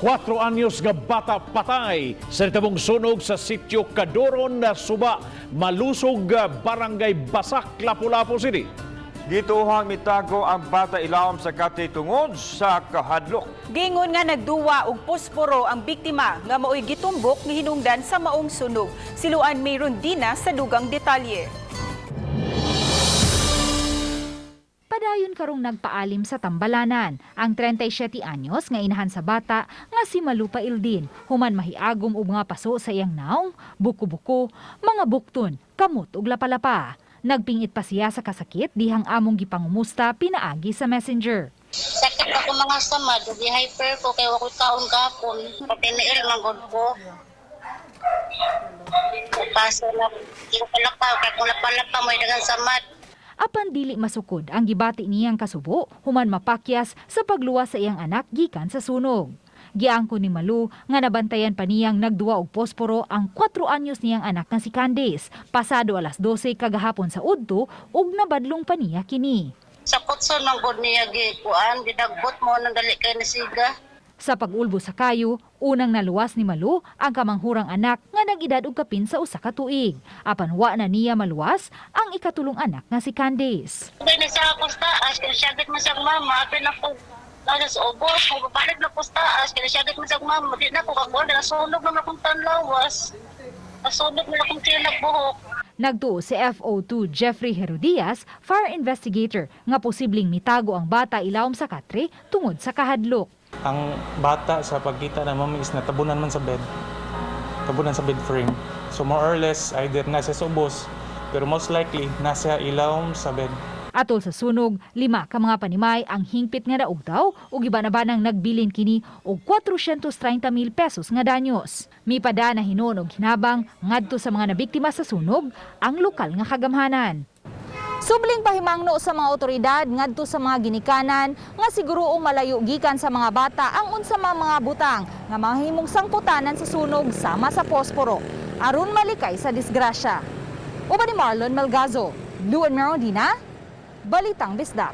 4 anyos nga bata patay sa natabong sunog sa sitio Cadoron na Suba, malusog barangay Basak, Lapu-Lapu City. Gituhang mitago ang bata ilawom sa kati tungod sa kahadlok. Gingon nga nagduwa og posporo ang biktima nga maoy gitumbok ni hinungdan sa maong sunog. Siluan mayroon dina sa dugang detalye. Padayon karong nagpaalim sa Tambalanan ang 37 anyos nga inahan sa bata nga si Malupa Ildin. Human mahiagom og mga paso sa iyang naong, buko-buko, mga bukton, kamot ug lapalapa. Nagpingit pa siya sa kasakit dihang among gipangumusta pinaagi sa messenger. Sakit ako mga samad, di hyper ko kay wakoy kaon kapon. Patiniil manggod ko. Paso na palapa kay kung lapalapa may dagang samad. Apan dili masukod ang gibati niyang kasubo, human mapakyas sa pagluwas sa iyang anak gikan sa sunog. Giangko ni Malu nga nabantayan pa niyang nagduwa og posporo ang 4 anyos niyang anak nga si Candice. Pasado alas 12 kagahapon sa udto ug nabadlong pa niya kini. Sa kutson manggod niya gikuan, gidagbot mo nang dali kay nasiga. Sa pag-ulbo sa kayo, unang naluwas ni Malu ang kamanghurang anak nga nag-edad og kapin sa usa ka tuig. Apan wa na niya maluwas ang ikatulong anak nga si Candice. Kaya na siya ako sa taas, kaya siyagit mo siyang mama, apin ako sa ubos, kung papalit na ko sa taas, kaya siyagit mo siyang mama, di na ako kakuha, nasunog naman akong tanlawas, nasunog naman akong tiyak buhok. Nagtuo si FO2 Jeffrey Herodias, fire investigator, nga posibleng mitago ang bata ilawom sa katre tungod sa kahadlok. Ang bata sa pagkita na mami is natabunan man sa bed. Tabunan sa bed frame. So more or less, either nasa subos, pero most likely nasa ilawom sa bed. Atol sa sunog, 5 ka mga panimay ang hingpit nga daog daw ug iba na banang nagbilin kini og 430,000 pesos nga danyos. Mipada na hinon og hinabang ngadto sa mga nabiktima sa sunog ang lokal nga kagamhanan. Subling pahimangno sa mga otoridad ngadto sa mga ginikanan nga siguroong malayo gikan sa mga bata ang unsa mga butang nga mahimong sangputanan sa sunog sama sa posporo aron malikay sa disgrasya. Uban ni Marlon Melgazo, Luan Merondina, Balitang Bisdak.